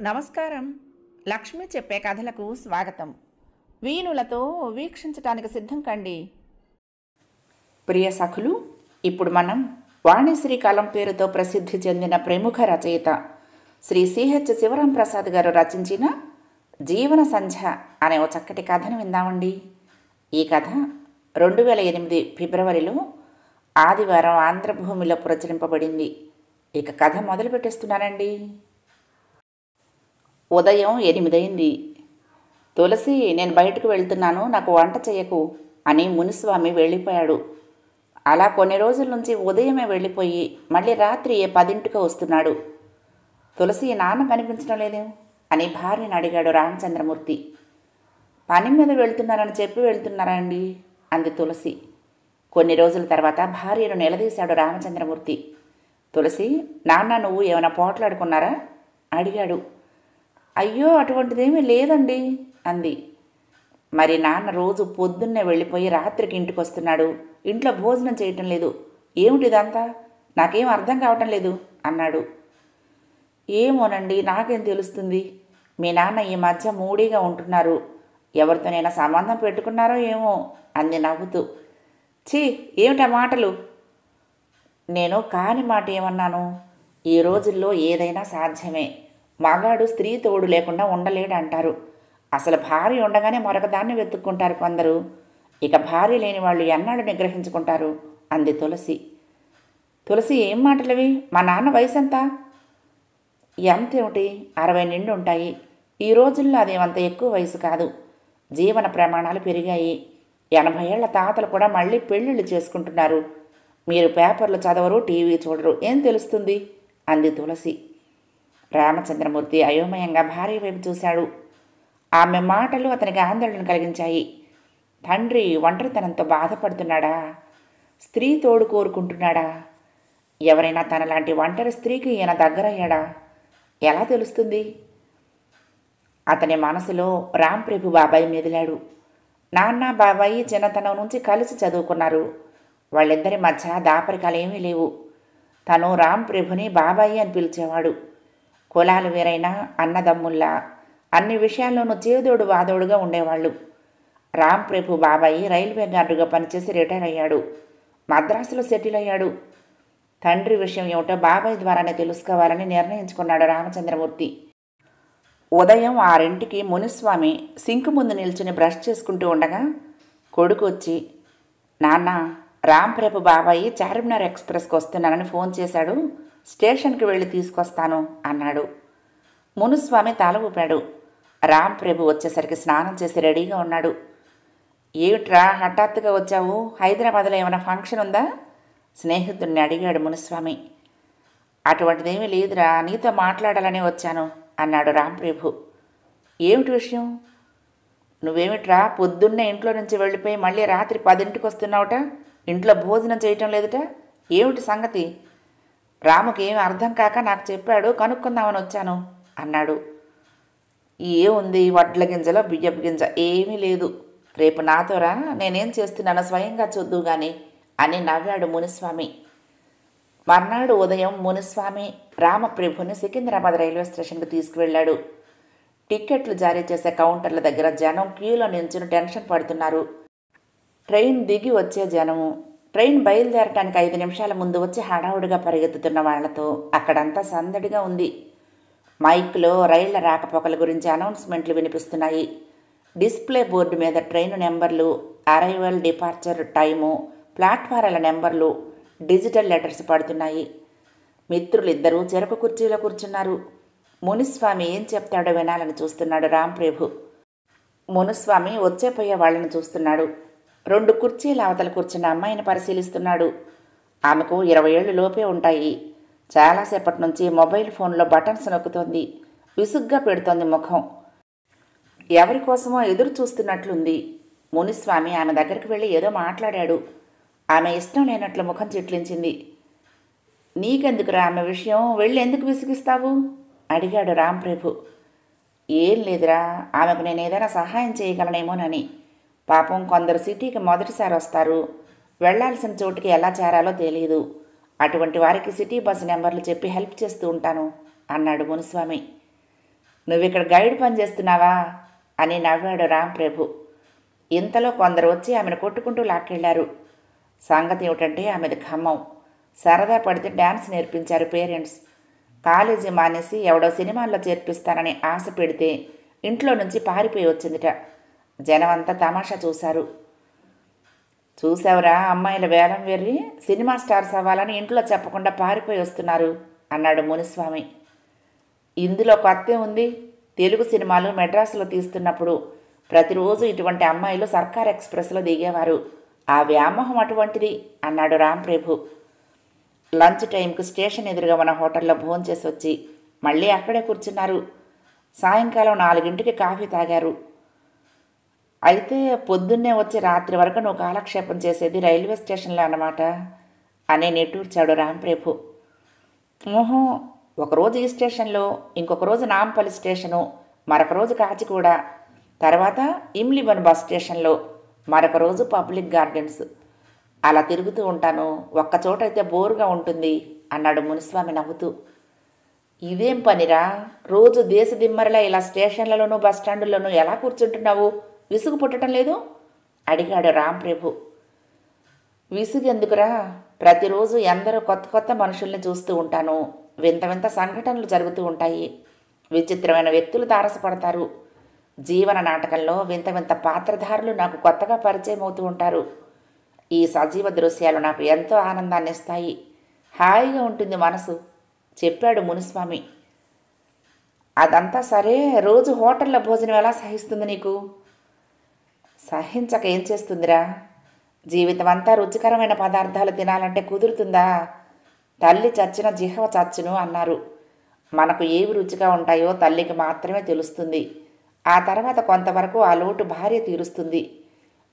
నమస్కారం. లక్ష్మి చెప్పే కథలకు స్వాగతం. వీణులతో వీక్షించటానికి సిద్ధం కండి. ప్రియ సఖులు, ఇప్పుడు మనం వాణిశ్రీకాలం పేరుతో ప్రసిద్ధి చెందిన ప్రముఖ రచయిత శ్రీ సిహెచ్ శివరాం ప్రసాద్ గారు రచించిన జీవన సంధ్య అనే ఓ చక్కటి కథను విందామండి. ఈ కథ 2008 ఫిబ్రవరిలో ఆదివారం ఆంధ్రభూమిలో ప్రచురింపబడింది. ఇక కథ మొదలు పెట్టేస్తున్నానండి. ఉదయం 8 అయింది. తులసి, నేను బయటకు వెళ్తున్నాను, నాకు వంట చేయకు అని మునిస్వామి వెళ్ళిపోయాడు. అలా కొన్ని రోజుల నుంచి ఉదయమే వెళ్ళిపోయి మళ్ళీ రాత్రి 10ంటికి వస్తున్నాడు. తులసి, నాన్న కనిపించడం లేదు అని భార్యను అడిగాడు రామచంద్రమూర్తి. పని మీద వెళ్తున్నారని చెప్పి వెళ్తున్నారా అండి అంది తులసి. కొన్ని రోజుల తర్వాత భార్యను నిలదీశాడు రామచంద్రమూర్తి. తులసి, నాన్న నువ్వు ఏమైనా పోట్లాడుకున్నారా అడిగాడు. అయ్యో, అటువంటిదేమీ లేదండి అంది. మరి నాన్న రోజు పొద్దున్నే వెళ్ళిపోయి రాత్రికి ఇంటికి వస్తున్నాడు, ఇంట్లో భోజనం చేయటం లేదు, ఏమిటిదంతా, నాకేం అర్థం కావటం లేదు అన్నాడు. ఏమోనండి, నాకేం తెలుస్తుంది, మీ నాన్న ఈ మధ్య మూడీగా ఉంటున్నారు, ఎవరితోనైనా సంబంధం పెట్టుకున్నారో ఏమో అంది నవ్వుతూ. ఛీ, ఏమిటా మాటలు? నేను కాని మాట ఏమన్నాను? ఈ రోజుల్లో ఏదైనా సాధ్యమే. మగాడు స్త్రీ తోడు లేకుండా ఉండలేడు అంటారు. అసలు భార్య ఉండగానే మరొకదాన్ని వెతుక్కుంటారు కొందరు. ఇక భార్య లేని వాళ్ళు ఎన్నాళ్ళు నిగ్రహించుకుంటారు అంది తులసి. తులసి, ఏం మాటలవి? మా నాన్న వయసు ఎంత? ఎంతేమిటి, 60 నిండి ఉంటాయి. ఈ రోజుల్లో అదేమంత ఎక్కువ వయసు కాదు. జీవన ప్రమాణాలు పెరిగాయి. 80 ఏళ్ల తాతలు కూడా మళ్ళీ పెళ్ళిళ్ళు చేసుకుంటున్నారు. మీరు పేపర్లు చదవరు, టీవీ చూడరు, ఏం తెలుస్తుంది అంది తులసి. రామచంద్రమూర్తి అయోమయంగా భార్య వైపు చూశాడు. ఆమె మాటలు అతనికి ఆందోళన కలిగించాయి. తండ్రి ఒంటరితనంతో బాధపడుతున్నాడా? స్త్రీ తోడు కోరుకుంటున్నాడా? ఎవరైనా తనలాంటి ఒంటరి స్త్రీకి ఈయన దగ్గరయ్యాడా? ఎలా తెలుస్తుంది? అతని మనసులో రాంప్రభు బాబాయ్ మెదిలాడు. నాన్న బాబాయి చిన్నతనం నుంచి కలిసి చదువుకున్నారు. వాళ్ళిద్దరి మధ్య దాపరికాలేమీ లేవు. తను రాంప్రభుని బాబాయి అని పిలిచేవాడు. కులాలు వేరైనా అన్నదమ్ముల్లా అన్ని విషయాల్లోనూ చేదోడు వాదోడుగా ఉండేవాళ్ళు. రాంప్రభు బాబాయి రైల్వే గార్డుగా పనిచేసి రిటైర్ అయ్యాడు. మద్రాసులో సెటిల్ అయ్యాడు. తండ్రి విషయం ఏమిటో బాబాయ్ ద్వారానే తెలుసుకోవాలని నిర్ణయించుకున్నాడు రామచంద్రమూర్తి. ఉదయం 6ంటికి మునిస్వామి సింకు ముందు నిల్చుని బ్రష్ చేసుకుంటూ ఉండగా కొడుకు వచ్చి, నాన్న, రాంప్రభు బాబాయి చార్మినార్ ఎక్స్ప్రెస్కి వస్తున్నానని ఫోన్ చేశాడు, స్టేషన్కి వెళ్ళి తీసుకొస్తాను అన్నాడు. మునుస్వామి తల ఊపాడు. రాంప్రభు వచ్చేసరికి స్నానం చేసి రెడీగా ఉన్నాడు. ఏమిట్రా హఠాత్తుగా వచ్చావు? హైదరాబాద్లో ఏమైనా ఫంక్షన్ ఉందా? స్నేహితుడిని అడిగాడు మునుస్వామి. అటువంటిదేమీ లేదురా, నీతో మాట్లాడాలని వచ్చాను అన్నాడు రాంప్రభు. ఏమిటి విషయం? నువ్వేమిట్రా పొద్దున్నే ఇంట్లో నుంచి వెళ్ళిపోయి మళ్ళీ రాత్రి 10ంటికి వస్తున్నావుట, ఇంట్లో భోజనం చేయటం లేదుట, ఏమిటి సంగతి? రాముకి ఏమి అర్థం కాక నాకు చెప్పాడు, కనుక్కుందామని వచ్చాను అన్నాడు. ఏముంది, వడ్ల గింజలో బియ్యపు గింజ, ఏమీ లేదు. రేపు నాతోరా, నేనేం చేస్తున్నానో స్వయంగా చూద్దు గాని అని నవ్వాడు మునిస్వామి. మర్నాడు ఉదయం మునిస్వామి రామప్రభుని సికింద్రాబాద్ రైల్వే స్టేషన్కి తీసుకువెళ్ళాడు. టిక్కెట్లు జారీ చేసే కౌంటర్ల దగ్గర జనం క్యూలో నించుని టెన్షన్ పడుతున్నారు. ట్రైన్ దిగి వచ్చే జనము, ట్రైన్ బయలుదేరటానికి 5 నిమిషాల ముందు వచ్చి హడావుడిగా పరిగెత్తుతున్న వాళ్లతో అక్కడంతా సందడిగా ఉంది. మైక్లో రైళ్ల రాకపోకల గురించి అనౌన్స్మెంట్లు వినిపిస్తున్నాయి. డిస్ప్లే బోర్డు మీద ట్రైను నెంబర్లు, అరైవల్, డిపార్చర్ టైము, ప్లాట్ఫారాల నెంబర్లు, డిజిటల్ లెటర్స్ పడుతున్నాయి. మిత్రులిద్దరూ చెరకు కుర్చీలో కూర్చున్నారు. మునిస్వామి ఏం చెప్తాడో వినాలని చూస్తున్నాడు రాంప్రభు. మునుస్వామి వచ్చేపోయే వాళ్ళని చూస్తున్నాడు. 2 కుర్చీల అవతల కూర్చున్న అమ్మాయిని పరిశీలిస్తున్నాడు. ఆమెకు 20 ఏళ్ళు లోపే ఉంటాయి. చాలాసేపటి నుంచి మొబైల్ ఫోన్లో బటన్స్ నొక్కుతోంది. విసుగ్గా పెడుతోంది ముఖం. ఎవరి కోసమో ఎదురు చూస్తున్నట్లుంది. మునిస్వామి ఆమె దగ్గరికి వెళ్ళి ఏదో మాట్లాడాడు. ఆమె ఇష్టం లేనట్లు ముఖం చిట్లించింది. నీకెందుకురా ఆమె విషయం, వెళ్ళి ఎందుకు విసిగిస్తావు అడిగాడు రాంప్రభు. ఏం లేదురా, ఆమెకు నేను ఏదైనా సహాయం చేయగలనేమోనని. పాపం కొందరు సిటీకి మొదటిసారి వస్తారు, వెళ్లాల్సిన చోటుకి ఎలా చేరాలో తెలియదు. అటువంటి వారికి సిటీ బస్సు నెంబర్లు చెప్పి హెల్ప్ చేస్తూ ఉంటాను అన్నాడు మునిస్వామి. నువ్విక్కడ గైడ్ పని చేస్తున్నావా అని నవ్వాడు రాంప్రభు. ఇంతలో కొందరు వచ్చి ఆమెను కొట్టుకుంటూ లాక్కెళ్లారు. సంగతి ఏమిటంటే ఆమెది ఖమ్మం. సరదా పడితే డ్యాన్స్ నేర్పించారు పేరెంట్స్. కాలేజీ మానేసి ఎవడో సినిమాల్లో చేర్పిస్తానని ఆశ పెడితే ఇంట్లో నుంచి పారిపోయి వచ్చిందిట. జనమంతా తమాషా చూశారు. చూసావురా అమ్మాయిల వేలం వెర్రి, సినిమా స్టార్స్ అవ్వాలని ఇంట్లో చెప్పకుండా పారిపోయి వస్తున్నారు అన్నాడు మునిస్వామి. ఇందులో కొత్త ఉంది. తెలుగు సినిమాలు మెడ్రాసులో తీస్తున్నప్పుడు ప్రతిరోజు ఇటువంటి అమ్మాయిలు సర్కార్ ఎక్స్ప్రెస్లో దిగేవారు. ఆ వ్యామోహం అటువంటిది అన్నాడు రాంప్రభు. లంచ్ టైంకి స్టేషన్ ఎదురుగా ఉన్న హోటల్లో భోంచేసి వచ్చి మళ్ళీ అక్కడే కూర్చున్నారు. సాయంకాలం 4 కాఫీ తాగారు. అయితే పొద్దున్నే వచ్చి రాత్రి వరకు నువ్వు కాలక్షేపం చేసేది రైల్వే స్టేషన్లో అన్నమాట అనే నిట్టూర్చాడు రాంప్రభు. ఓహో, ఒకరోజు ఈ స్టేషన్లో, ఇంకొక రోజు నాంపల్లి స్టేషను, మరొక రోజు కాచిగూడ, తర్వాత ఇమ్లిబన్ బస్ స్టేషన్లో, మరొక రోజు పబ్లిక్ గార్డెన్స్. అలా తిరుగుతూ ఉంటాను. ఒక్కచోటైతే బోరుగా ఉంటుంది అన్నాడు మునిస్వామి నవ్వుతూ. ఇదేం పనిరా, రోజు దేశదిమ్మరిలా ఇలా స్టేషన్లలోనూ బస్టాండుల్లోనూ ఎలా కూర్చుంటున్నావు? విసుగు పుట్టడం లేదు అడిగాడు రాంప్రభు. విసుగెందుకురా, ప్రతిరోజు ఎందరో కొత్త కొత్త మనుషుల్ని చూస్తూ ఉంటాను. వింత వింత సంఘటనలు జరుగుతూ ఉంటాయి. విచిత్రమైన వ్యక్తులు తారసపడతారు. జీవన నాటకంలో వింత వింత పాత్రధారులు నాకు కొత్తగా పరిచయం అవుతూ ఉంటారు. ఈ సజీవ దృశ్యాలు నాకు ఎంతో ఆనందాన్ని ఇస్తాయి. హాయిగా ఉంటుంది మనసు చెప్పాడు మునిస్వామి. అదంతా సరే, రోజు హోటల్లో భోజనం ఎలా సహిస్తుంది నీకు? సహించక ఏం చేస్తుందిరా? జీవితం అంతా రుచికరమైన పదార్థాలు తినాలంటే కుదురుతుందా? తల్లి చచ్చిన జిహ్వ చచ్చును అన్నారు. మనకు ఏవి రుచిగా ఉంటాయో తల్లికి మాత్రమే తెలుస్తుంది. ఆ తర్వాత కొంతవరకు ఆ లోటు భార్య తీరుస్తుంది.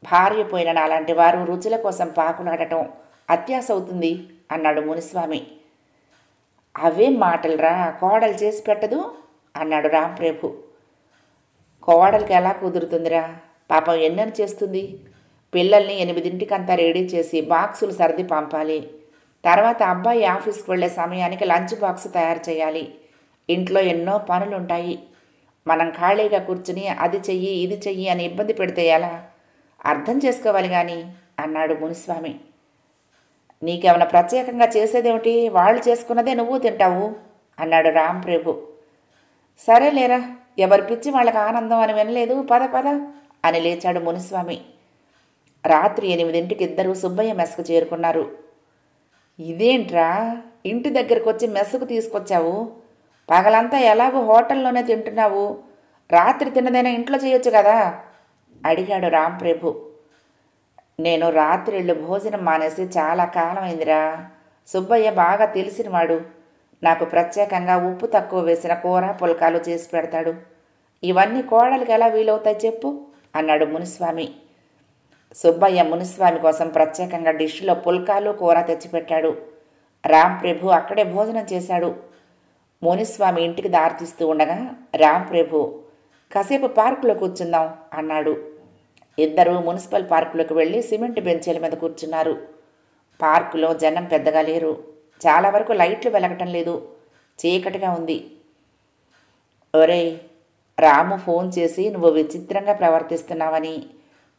భార్య పోయిన నాలాంటి వారు రుచుల కోసం పాకులాడటం అత్యాశ అవుతుంది అన్నాడు మునిస్వామి. అవేం మాటలురా, కోడలు చేసి పెట్టదు అన్నాడు రాంప్రభు. కోడలికి ఎలా కుదురుతుందిరా, పాపం ఎన్నని చేస్తుంది. పిల్లల్ని 8 రెడీ చేసి బాక్సులు సర్ది పంపాలి. తర్వాత అబ్బాయి ఆఫీస్కి వెళ్ళే సమయానికి లంచ్ బాక్స్ తయారు చేయాలి. ఇంట్లో ఎన్నో పనులుంటాయి. మనం ఖాళీగా కూర్చుని అది చెయ్యి ఇది చెయ్యి అని ఇబ్బంది పెడితే ఎలా? అర్థం చేసుకోవాలి కానీ అన్నాడు మునిస్వామి. నీకేమైనా ప్రత్యేకంగా చేసేదేమిటి? వాళ్ళు చేసుకున్నదే నువ్వు తింటావు అన్నాడు రాంప్రభు. సరేలేరా, ఎవరి పిచ్చి వాళ్ళకి ఆనందం అని వినలేదు, పద పద అని లేచాడు మునిస్వామి. రాత్రి 8 ఇద్దరూ సుబ్బయ్య మెస్కు చేరుకున్నారు. ఇదేంట్రా, ఇంటి దగ్గరకు వచ్చి మెస్సుకు తీసుకొచ్చావు? పగలంతా ఎలాగో హోటల్లోనే తింటున్నావు. రాత్రి తిన్నదైనా ఇంట్లో చేయొచ్చు కదా అడిగాడు రాంప్రభు. నేను రాత్రిళ్ళు భోజనం మానేసి చాలా కాలం అయిందిరా. సుబ్బయ్య బాగా తెలిసినవాడు. నాకు ప్రత్యేకంగా ఉప్పు తక్కువ వేసిన కూర పుల్కాలు చేసి పెడతాడు. ఇవన్నీ కోడలికి ఎలా వీలవుతాయి చెప్పు అన్నాడు మునిస్వామి. సుబ్బయ్య మునిస్వామి కోసం ప్రత్యేకంగా డిష్లో పుల్కాలు కూర తెచ్చిపెట్టాడు. రాంప్రభు అక్కడే భోజనం చేశాడు. మునిస్వామి ఇంటికి దారితీస్తూ ఉండగా రాంప్రభు కాసేపు పార్కులో కూర్చుందాం అన్నాడు. ఇద్దరూ మున్సిపల్ పార్కులోకి వెళ్ళి సిమెంట్ బెంచీల మీద కూర్చున్నారు. పార్కులో జనం పెద్దగా లేరు. చాలా వరకు లైట్లు వెలగటం లేదు. చీకటిగా ఉంది. ఒరేయ్, రాము ఫోన్ చేసి నువ్వు విచిత్రంగా ప్రవర్తిస్తున్నావని,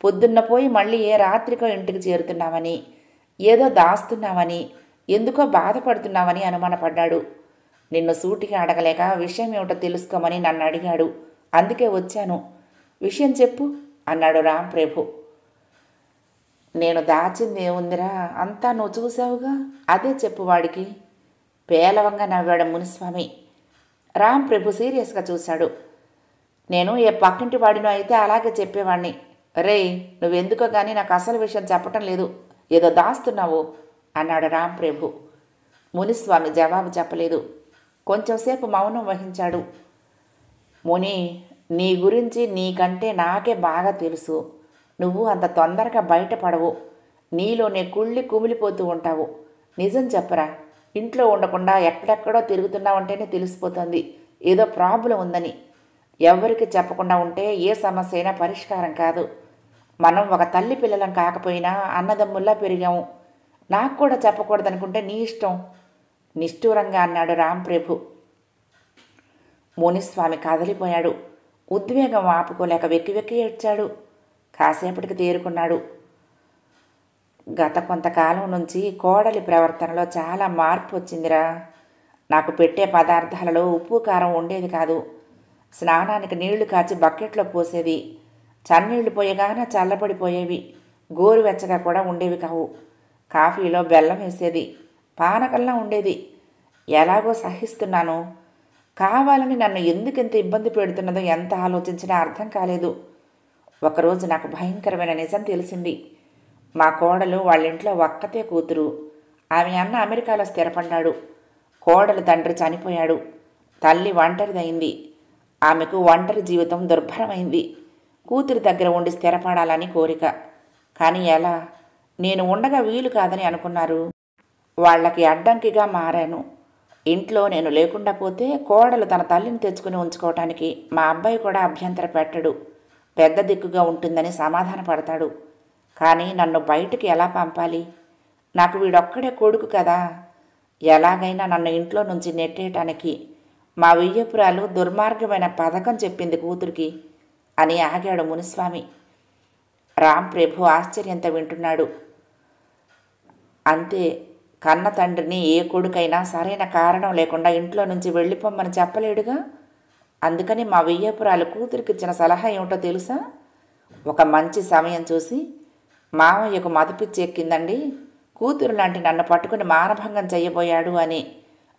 పొద్దున్న పోయి మళ్ళీ ఏ రాత్రికో ఇంటికి చేరుతున్నావని, ఏదో దాస్తున్నావని, ఎందుకో బాధపడుతున్నావని అనుమానపడ్డాడు. నిన్ను సూటిగా అడగలేక విషయం ఏమిటో తెలుసుకోమని నన్ను అడిగాడు. అందుకే వచ్చాను. విషయం చెప్పు అన్నాడు రాంప్రభు. నేను దాచింది ఏముందిరా, అంతా నువ్వు చూసావుగా, అదే చెప్పు వాడికి పేలవంగా నవ్వాడు మునిస్వామి. రాంప్రభు సీరియస్గా చూశాడు. నేను ఏ పక్కింటి వాడినో అయితే అలాగే చెప్పేవాణ్ణి. రేయ్, నువ్వెందుకో కానీ నాకు అసలు విషయం చెప్పటం లేదు, ఏదో దాస్తున్నావు అన్నాడు రాంప్రభు. మునిస్వామి జవాబు చెప్పలేదు. కొంచెంసేపు మౌనం వహించాడు. ముని, నీ గురించి నీకంటే నాకే బాగా తెలుసు. నువ్వు అంత తొందరగా బయటపడవు. నీలోనే కుళ్ళి కుమిలిపోతూ ఉంటావు. నిజం చెప్పరా, ఇంట్లో ఉండకుండా ఎక్కడెక్కడో తిరుగుతున్నావంటేనే తెలిసిపోతుంది ఏదో ప్రాబ్లం ఉందని. ఎవరికి చెప్పకుండా ఉంటే ఏ సమస్య అయినా పరిష్కారం కాదు. మనం ఒక తల్లి పిల్లలం కాకపోయినా అన్నదమ్ముల్లా పెరిగాము. నాకు కూడా చెప్పకూడదనుకుంటే నీ ఇష్టం నిష్ఠూరంగా అన్నాడు రాంప్రభు. మునిస్వామి కదిలిపోయాడు. ఉద్వేగం ఆపుకోలేక వెక్కి వెక్కి ఏడ్చాడు. కాసేపటికి తేరుకున్నాడు. గత కొంతకాలం నుంచి కోడలి ప్రవర్తనలో చాలా మార్పు వచ్చిందిరా. నాకు పెట్టే పదార్థాలలో ఉప్పు కారం ఉండేది కాదు. స్నానానికి నీళ్లు కాచి బకెట్లో పోసేది. చన్నీళ్లు పోయగానే చల్లబడిపోయేవి. గోరువెచ్చగా కూడా ఉండేవి కావు. కాఫీలో బెల్లం వేసేది. పానకల్లా ఉండేది. ఎలాగో సహిస్తున్నాను. కావాలని నన్ను ఎందుకెంత ఇబ్బంది పెడుతున్నదో ఎంత ఆలోచించినా అర్థం కాలేదు. ఒకరోజు నాకు భయంకరమైన నిజం తెలిసింది. మా కోడలు వాళ్ళింట్లో ఒక్కతే కూతురు. ఆమె అన్న అమెరికాలో స్థిరపడ్డాడు. కోడలు తండ్రి చనిపోయాడు. తల్లి ఒంటరిదయింది. ఆమెకు ఒంటరి జీవితం దుర్భరమైంది. కూతురి దగ్గర ఉండి స్థిరపడాలని కోరిక. కానీ ఎలా? నేను ఉండగా వీలు కాదని అనుకున్నారు. వాళ్ళకి అడ్డంకిగా మారాను. ఇంట్లో నేను లేకుండా పోతే కోడలు తన తల్లిని తెచ్చుకుని ఉంచుకోవటానికి మా అబ్బాయి కూడా అభ్యంతర పెట్టడు. పెద్ద దిక్కుగా ఉంటుందని సమాధాన పడతాడు. కానీ నన్ను బయటికి ఎలా పంపాలి? నాకు వీడొక్కడే కొడుకు కదా. ఎలాగైనా నన్ను ఇంట్లో నుంచి నెట్టేయటానికి మా వియ్యపురాలు దుర్మార్గమైన పథకం చెప్పింది కూతురికి అని ఆగాడు మునిస్వామి. రాంప్రభు ఆశ్చర్యంతో వింటున్నాడు. అంతే, కన్న తండ్రిని ఏ కొడుకైనా సరైన కారణం లేకుండా ఇంట్లో నుంచి వెళ్ళిపోమ్మని చెప్పలేడుగా. అందుకని మా వియ్యపురాలు కూతురికిచ్చిన సలహా ఏమిటో తెలుసా? ఒక మంచి సమయం చూసి, మామయ్యకు మదపిచ్చి ఎక్కిందండి, కూతురు లాంటి నన్ను పట్టుకుని మానభంగం చెయ్యబోయాడు అని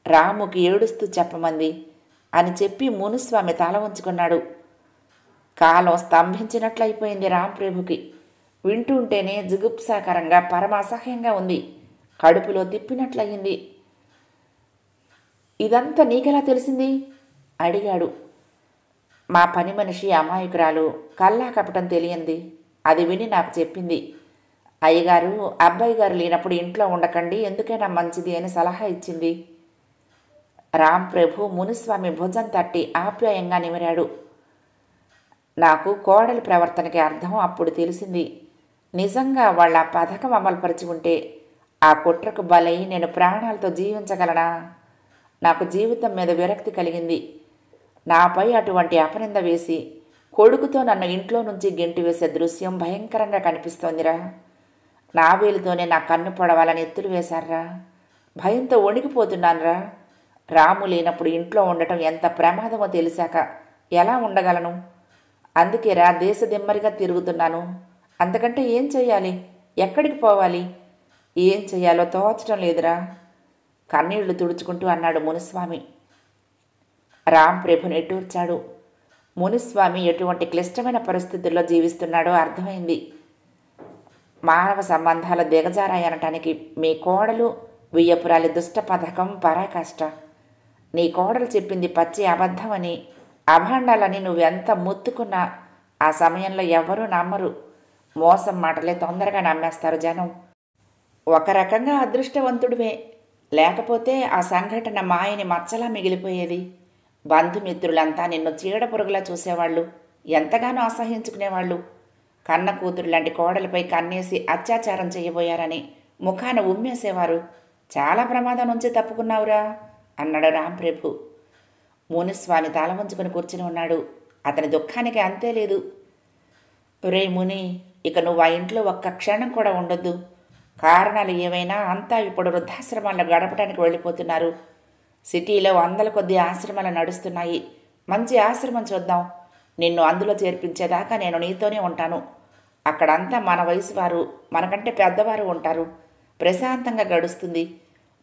రాముకి ఏడుస్తూ చెప్పమంది అని చెప్పి మునిస్వామి తల ఉంచుకున్నాడు. కాలం స్తంభించినట్లయిపోయింది రాంప్రభుకి. వింటుంటేనే జుగుప్సాకరంగా పరమ అసహ్యంగా ఉంది. కడుపులో తిప్పినట్లయింది. ఇదంతా నీకెలా తెలిసింది? అడిగాడు. మా పని మనిషి అమాయకురాలు, కల్లా కపటం తెలియంది. అది విని నాకు చెప్పింది. అయ్యగారు, అబ్బాయి గారు లేనప్పుడు ఇంట్లో ఉండకండి, ఎందుకైనా మంచిది అని సలహా ఇచ్చింది. రాంప్రభు మునిస్వామి భుజం తట్టి ఆప్యాయంగా నిమిరాడు. నాకు కోడలి ప్రవర్తనకి అర్థం అప్పుడు తెలిసింది. నిజంగా వాళ్ళ పథకం అమలుపరిచి ఉంటే ఆ కుట్రకు బలై నేను ప్రాణాలతో జీవించగలనా? నాకు జీవితం మీద విరక్తి కలిగింది. నాపై అటువంటి అపనింద వేసి కొడుకుతో నన్ను ఇంట్లో నుంచి గెంటి వేసే దృశ్యం భయంకరంగా కనిపిస్తోందిరా. నా వేలుతోనే నా కన్ను పొడవాలని ఎత్తులు వేశారా. భయంతో వణికిపోతున్నానురా. రాము లేనప్పుడు ఇంట్లో ఉండటం ఎంత ప్రమాదమో తెలిసాక ఎలా ఉండగలను? అందుకేరా దేశదిమ్మరిగా తిరుగుతున్నాను. అంతకంటే ఏం చెయ్యాలి? ఎక్కడికి పోవాలి? ఏం చెయ్యాలో తోచడం లేదురా. కన్నీళ్లు తుడుచుకుంటూ అన్నాడు మునిస్వామి. రాంప్రభు నిట్టూర్చాడు. మునిస్వామి ఎటువంటి క్లిష్టమైన పరిస్థితుల్లో జీవిస్తున్నాడో అర్థమైంది. మానవ సంబంధాల దిగజారాయనటానికి మీ కోడలు వియ్యపురాలి దుష్ట పథకం పరాకాష్ట. నీ కోడలు చెప్పింది పచ్చి అబద్ధమని, అభాండాలని నువ్వెంత ముత్తుకున్నా ఆ సమయంలో ఎవ్వరూ నమ్మరు. మోసం మాటలే తొందరగా నమ్మేస్తారు జనం. ఒక రకంగా అదృష్టవంతుడివే. లేకపోతే ఆ సంఘటన మాయని మచ్చలా మిగిలిపోయేది. బంధుమిత్రులంతా నిన్ను చీడపురుగులా చూసేవాళ్ళు, ఎంతగానో అసహించుకునేవాళ్ళు. కన్న కూతురు లాంటి కోడలిపై కన్నేసి అత్యాచారం చేయబోయారని ముఖాన ఉమ్మేసేవారు. చాలా ప్రమాదం నుంచి తప్పుకున్నావురా అన్నాడు రాంప్రభు. మునిస్వామి తల వంచుకొని కూర్చుని ఉన్నాడు. అతని దుఃఖానికి అంతే లేదు. రే ముని, ఇక నువ్వు ఆ ఇంట్లో ఒక్క క్షణం కూడా ఉండొద్దు. కారణాలు ఏవైనా అంతా ఇప్పుడు వృద్ధాశ్రమాల్లో గడపడానికి వెళ్ళిపోతున్నారు. సిటీలో వందల కొద్ది ఆశ్రమాలు నడుస్తున్నాయి. మంచి ఆశ్రమం చూద్దాం. నిన్ను అందులో చేర్పించేదాకా నేను నీతోనే ఉంటాను. అక్కడంతా మన వయసు వారు, మనకంటే పెద్దవారు ఉంటారు. ప్రశాంతంగా గడుస్తుంది.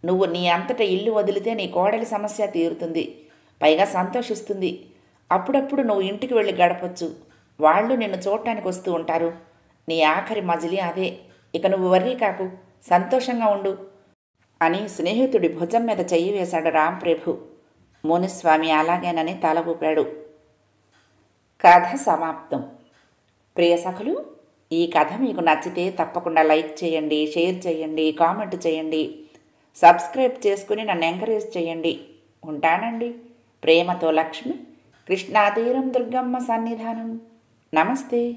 నువ్వు నీ అంతటా ఇల్లు వదిలితే నీ కోడలి సమస్య తీరుతుంది. పైగా సంతోషిస్తుంది. అప్పుడప్పుడు నువ్వు ఇంటికి వెళ్ళి గడపొచ్చు. వాళ్ళు నిన్ను చూడటానికి వస్తూ ఉంటారు. నీ ఆఖరి మజిలీ అదే. ఇక నువ్వు వర్రీ కాకు, సంతోషంగా ఉండు అని స్నేహితుడి భుజం మీద చెయ్యి వేశాడు రాంప్రభు. మునిస్వామి అలాగేనని తల ఊపాడు. కథ సమాప్తం. ప్రియ సఖులు, ఈ కథ మీకు నచ్చితే తప్పకుండా లైక్ చేయండి, షేర్ చేయండి, కామెంట్ చేయండి, సబ్స్క్రైబ్ చేసుకుని నన్ను ఎంకరేజ్ చేయండి. ఉంటానండి. ప్రేమతో లక్ష్మి, కృష్ణాతీరం దుర్గమ్మ సన్నిధానం. నమస్తే.